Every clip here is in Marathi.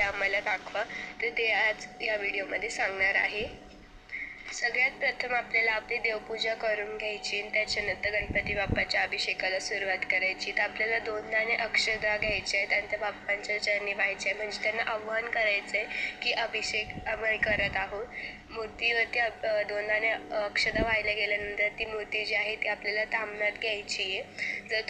आम्हाला दाखवा, तर ते आज या व्हिडिओमध्ये सांगणार आहे. सगळ्यात प्रथम आपल्याला आपली देवपूजा करून घ्यायची आणि त्याच्यानंतर गणपती बाप्पाच्या अभिषेकाला सुरुवात करायची. तर आपल्याला 2 दाणे अक्षदा घ्यायचे आहेत आणि त्या बाप्पांच्या चरणी व्हायचे आहे, म्हणजे त्यांना आव्हान करायचं आहे की अभिषेक आम्ही करत आहोत. मूर्तीवरती 2 दाणे अक्षदा व्हायला गेल्यानंतर ती मूर्ती जी आहे ती आपल्याला ताम्हणात घ्यायची आहे. जर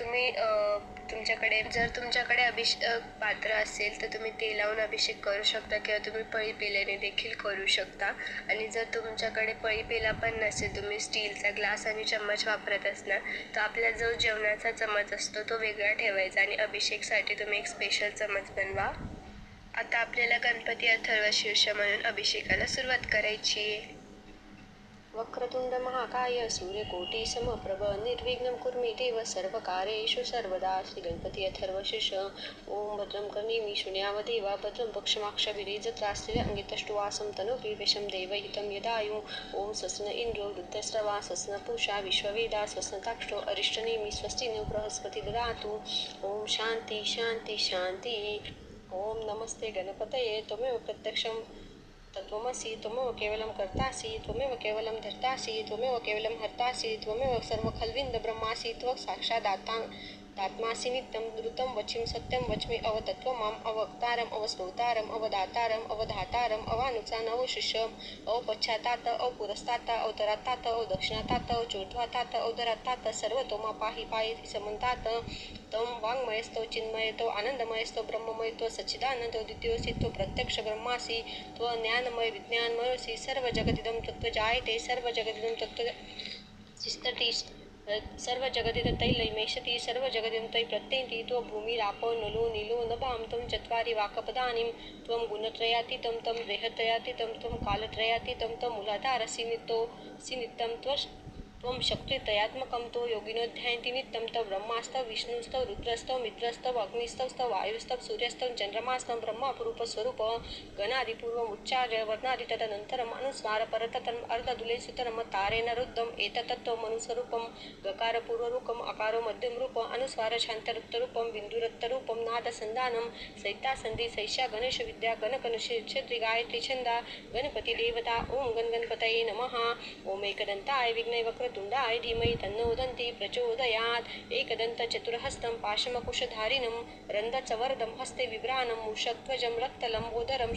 तुमच्याकडे अभिषेक पात्र असेल तर तुम्ही ते लावून अभिषेक करू शकता किंवा तुम्ही पळी पेल्याने देखील करू शकता. आणि जर तुमच्याकडे पळी पेला पण नसेल, तुम्ही स्टीलचा ग्लास आणि चम्मच वापरत असणार, तर आपला जो जेवणाचा चमच असतो तो वेगळा ठेवायचा आणि अभिषेकसाठी तुम्ही एक स्पेशल चमच बनवा. आता आपल्याला गणपती अथर्व शीर्ष म्हणून अभिषेकाला सुरुवात करायची आहे. वक्रतुंड महाकाय सूर्यकोटी समप्रभ निर्विघ्नं कुरु मे देव सर्वकार्येषु सर्वदा. श्री गणपती अथर्व शीर्ष. ओम भद्रं कर्णेमि शृणुयामदेवा भद्रं पक्षमाक्षभिर्यजत्रास्त्रिय अंगितष्टुवासं तनोभिः विषं देवहितं यदायु. ओम स्वस्ति न इंद्रो वृद्धश्रवा स्वस्ति न पूषा विश्ववेदा स्वस्ति नक्षत्रो अरिष्टनेमि स्वस्ति नो बृहस्पति ददातु. ओम शांती शांती शांती. ओम नमस्ते गणपतये. त्वमेव प्रत्यक्षं तत्त्वमसि, त्वमेव केवलं कर्तासि, त्वमेव केवलं धर्तासि, त्वमेव केवलं हर्तासि, त्वमेव सर्वखल्विद ब्रह्मासि. त्वं साक्षादात्मासि नित्यं द्रुतं वचिं सत्यं वच्मि अवतत्त्वमाम् अवक्तारम् अवस्रोतारम् अवदातारम् अवधातारम् अवानुचान् अवशिष्यम् अवपश्चातात अवपुरस्तात् अवतरातात अवदक्षिणातात अवचोर्ध्वातात अवधरातात सर्वतोमा पाहि पाहि समन्तात्. तं वाङ्मयस्तो चिन्मयतो आनन्दमयस्तो ब्रह्ममयतो सच्चिदानन्दो द्वितीयोऽसि. त्वं प्रत्यक्ष ब्रह्मासि, त्वं ज्ञानमय विज्ञानमयोऽसि. सर्वजगदिदं तत्त्वजायते सर्वजगदिदं तत्त्वतिष्ठति सर्वजगदिदं तैलमैषति सर्वजगदिदं तै प्रत्येति. त्वं भूमिरापो नलो नीलो नभां. त्वं चत्वारि वाक्पदानि. त्वं गुणत्रयातीतं तं देहत्रयातीतं त्वं कालत्रयातीतं तं मूलाधारसि नित्यं. त्वं शक्तित्रयात्मकं तो योगिनो ध्यायन्ति नित्यं. तव ब्रह्मास्तव विष्णुस्तव रुद्रस्तव मित्रस्तव अग्निस्तव वायुस्तव सूर्यस्तव चंद्रमास्तव ब्रह्मापुरूपस्वरूप गणादिपूर्वम् उच्चार्य वर्णादि तदनन्तरम् अनुस्मार परततम् अर्धदुलेसुतरम् तारेण रुद्धम् एतत्तत्त्वमनुस्वरूपं गकारपूर्वरूपम् अकारो मध्यमरूपम् अनुस्वार शान्तरुक्तरूपं बिन्दुरक्तरूपं नादसन्धानं सैतासन्धि सैषा गणेश विद्या गणकनुषेत्री गायत्री छंदा गणपती देवता. ओम गणपतये नमः. ओम एकदन्ताय विघ्नय वक्रतुंडाय धीमहि तन्नो दन्ति प्रचोदयात्. एकदन्त चतुर्हस्तं पाशमकुशधारिणं रन्दचवरदं हस्ते बिभ्राणं मूषध्वजं रक्तलम्बोदरं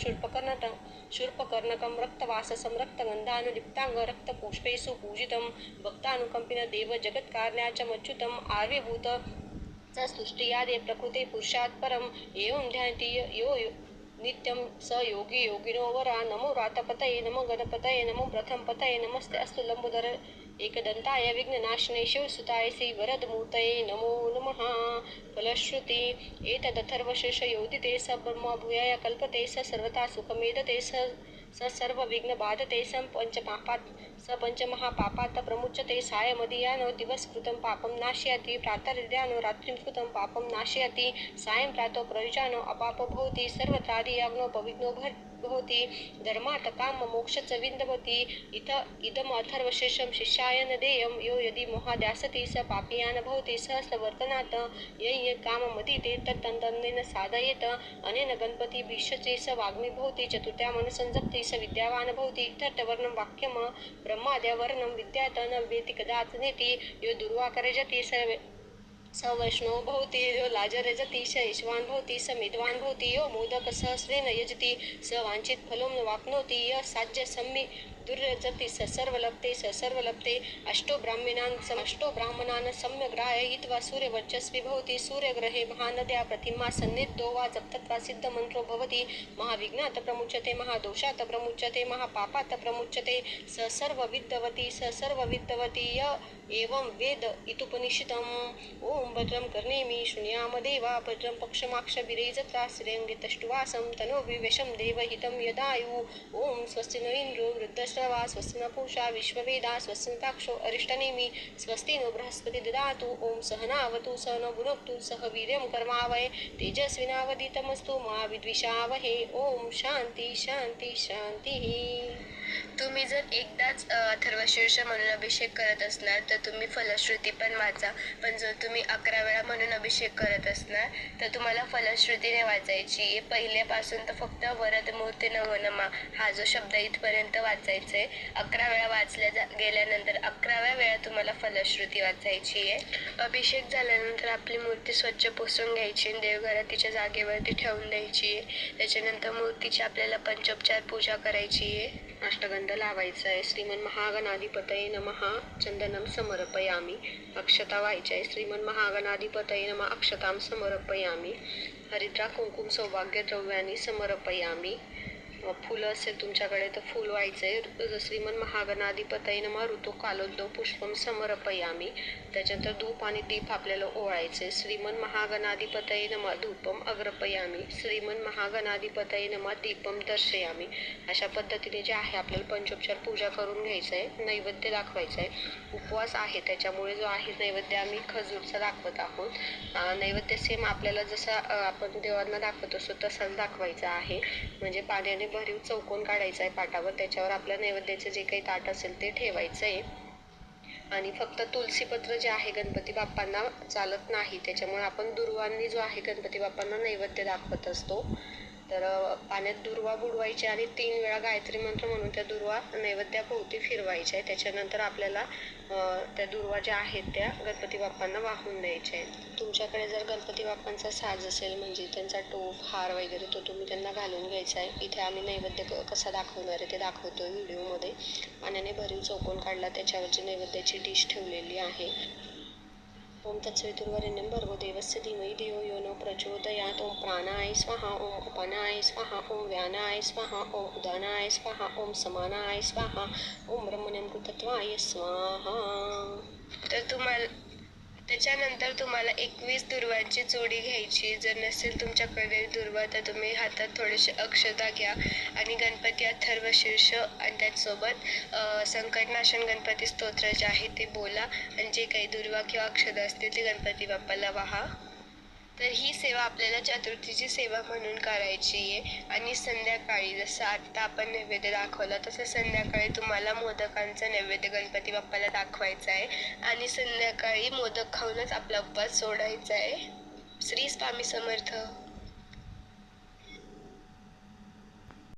शूर्पकर्णकं रक्तवाससं रक्तगन्धानुलिप्तांग रक्तपुष्पैः पूजितं भक्तानुकंपिन देव जगत्कारण्याचमच्युतम् आर्यभूत सृष्टियादे प्रकृते पुरुषात् परम् एवं ध्यायन्ति यो नित्यं स योगी योगिनो वरा. नमो रातपतये नमो गणपतये नमो प्रथमपतये नमस्ते अस्तु लंबोदर एकदंताय विघ्ननाशिने शिवसुताय श्री वरदमूर्तये नमो नमः. फलश्रुती. एतदथर्वशीर्ष योदिते स ब्रह्म भूयाय कल्पते स सर्वथा सुखमेदते स सर्वविघ्नबाधते स पंचमहापापात् प्रमुच्यते. सायमदीयानो दिवसकृतं पापं नाशयति प्रातर्द्यानो रात्रिं कृतं पापं नाशयति. सायं प्रातो प्रयुजानो अपापो भवति सर्वत्रादियाज्ञो पविघ्नो भवति. धर्मात् काम मोक्षच विन्दवति. इदम् अथर्वशीर्षं शिष्याय न देयं. यो यदि मोहाद्यासति स पापीयान् भवति. सहस्रवर्तनात् यत् काममदीते तत्तन्नेन साधयेत. अनेन गणपति भीष्यते स वाग्मी भवति. चतुर्थ्यामनुसंजप्ति स विद्यावान् भवति. इत्यर्थवर्णं वाक्यं ब्रह्माद्यवर्णं विद्यात् न वेति कदाचिनेति. यो दुर्वाकरजति स वैष्णवो भवति. यो लाजरजति स यशवान् भवति. स मेधवान् भवति. यो मोदक सहस्रेण यजति स वाञ्छित फलं न वाप्नोति. य साज्य सम्मि दुर्यजति स सर्वलप्ते. अष्टो ब्राह्मणान् सम्यग् ग्राहयित्वा सूर्यवर्चस्वी भवति. सूर्यग्रहे महानद्या प्रतिमा सन्निधो वा जप्त्वा सिद्धमन्त्रो भवति. महाविघ्नात् प्रमुच्यते महादोषात् प्रमुच्यते महापापात् प्रमुच्यते. स सर्वविद्वती य एवं वेद इत्युपनिषदम्. ओम भद्रं कर्णेमि शृणुयामदेवा भद्रं पक्षमाक्षभिर्यजत्रा श्रियङ्गितष्टुवासं तनोभिः देवहितं यदायु. ओम स्वस्ति न इंद्रो वृद्धश्रवा स्वस्ति न पूषा विश्ववेदा स्वस्ति नक्षत्रो अरिष्टनेमि स्वस्ति नो बृहस्पति ददातु. ओम सहनावतु सहनो भुनक्तु सह वीर्यं कर्मावहै तेजस्विनावधीतमस्तु मा विद्विषावहै. ओम शांती शांती शांती. तुम्ही जर एकदाच अथर्वशीर्ष म्हणून अभिषेक करत असणार तर तुम्ही फलश्रुती पण वाचा, पण जर तुम्ही 11 वेळा म्हणून अभिषेक करत असणार तर तुम्हाला फलश्रुतीने वाचायची आहे. पहिल्यापासून तर फक्त वरद मूर्ती नमो नमः हा जो शब्द इथपर्यंत वाचायचा आहे. 11 वेळा वाचल्या गेल्यानंतर 11व्या वेळा तुम्हाला फलश्रुती वाचायची आहे. अभिषेक झाल्यानंतर आपली मूर्ती स्वच्छ पुसून घ्यायची आणि देवघरात तिच्या जागेवरती ठेवून द्यायची आहे. त्याच्यानंतर मूर्तीची आपल्याला पंचोपचार पूजा करायची आहे. अष्टगंध लावायचा आहे. श्रीमन महागणाधिपतये नमः चंदनम समर्पयामी. अक्षता व्हायच्या आहे. श्रीमन महागणाधिपतये नमः अक्षताम समर्पयामी. हरिद्रा कुंकुम सौभाग्य द्रव्यानी समर्पयामी. फुलं असेल तुमच्याकडे तर फुल व्हायचंय. श्रीमन महागणाधिपतये नमः ऋतू कालोद्भव पुष्पम समर्पयामी. त्याच्यानंतर धूप आणि दीप आपल्याला ओवाळायचे. श्रीमन महागणाधिपतये नमः धूपम अग्रपयामी. श्रीमन महागणाधिपतये नमः दीपम दर्शयामी. अशा पद्धतीने जे आहे आपल्याला पंचोपचार पूजा करून घ्यायचं आहे. नैवेद्य दाखवायचा आहे. उपवास आहे त्याच्यामुळे जो आहे नैवेद्य आम्ही खजूरचा दाखवत आहोत. नैवेद्य सेम आपल्याला जसा आपण देवांना दाखवत असतो तसाच दाखवायचा आहे. म्हणजे पाण्याने भरीव चौकोन काढायचा आहे पाटावर. त्याच्यावर आपल्या नैवेद्याचे जे काही ताट असेल ते ठेवायचं आहे. आणि फक्त तुलसीपत्र जे आहे गणपती बाप्पांना चालत नाही, त्याच्यामुळे आपण दुर्वांनी जो आहे गणपती बाप्पांना नैवेद्य दाखवत असतो. तर पाण्यात दुर्वा बुडवायचे आणि 3 वेळा गायत्री मंत्र म्हणून त्या दुर्वा नैवेद्याभोवती फिरवायच्या आहे. त्याच्यानंतर आपल्याला त्या दुर्वा ज्या आहेत त्या गणपती बाप्पांना वाहून द्यायच्या आहेत. तुमच्याकडे जर गणपती बाप्पांचा साज असेल म्हणजे त्यांचा टोप हार वगैरे तो तुम्ही त्यांना घालून घ्यायचा आहे. इथे आम्ही नैवेद्य कसा दाखवणार आहे ते दाखवतोय व्हिडिओमध्ये. पाण्याने भरीव चौकोन काढला, त्याच्यावरची नैवेद्याची डिश ठेवलेली आहे. ओम तत्सवितुर्वरेण्यं भर्गो देवस्य धीमहि धियो यो न प्रचोदयात्. ओम प्राणाय स्वाहा. ओम अपानाय स्वाहा. ओम व्यानाय स्वाहा. ओम उदानाय स्वाहा. ओम समानाय स्वाहा. ओम ब्रह्मण्यमृतत्वाय स्वाहा. तर त्याच्यानंतर तुम्हाला 21 दुर्वांची जोडी घ्यायची. जर नसेल तुमच्याकडे दुर्वा तर तुम्ही हातात थोडेसे अक्षता घ्या आणि गणपती अथर्वशीर्ष आणि त्याचसोबत संकटनाशन गणपती स्तोत्र जे आहे ते बोला आणि जे काही दुर्वा किंवा अक्षता असतील ते गणपती बाप्पाला वाहा. तर ही सेवा आपल्याला चतुर्थीची सेवा म्हणून करायची आहे. आणि संध्याकाळी जसं आत्ता आपण नैवेद्य दाखवला तसं संध्याकाळी तुम्हाला मोदकांचा नैवेद्य गणपती बाप्पाला दाखवायचा आहे आणि संध्याकाळी मोदक खाऊनच आपला उपवास सोडायचा आहे. श्री स्वामी समर्थ.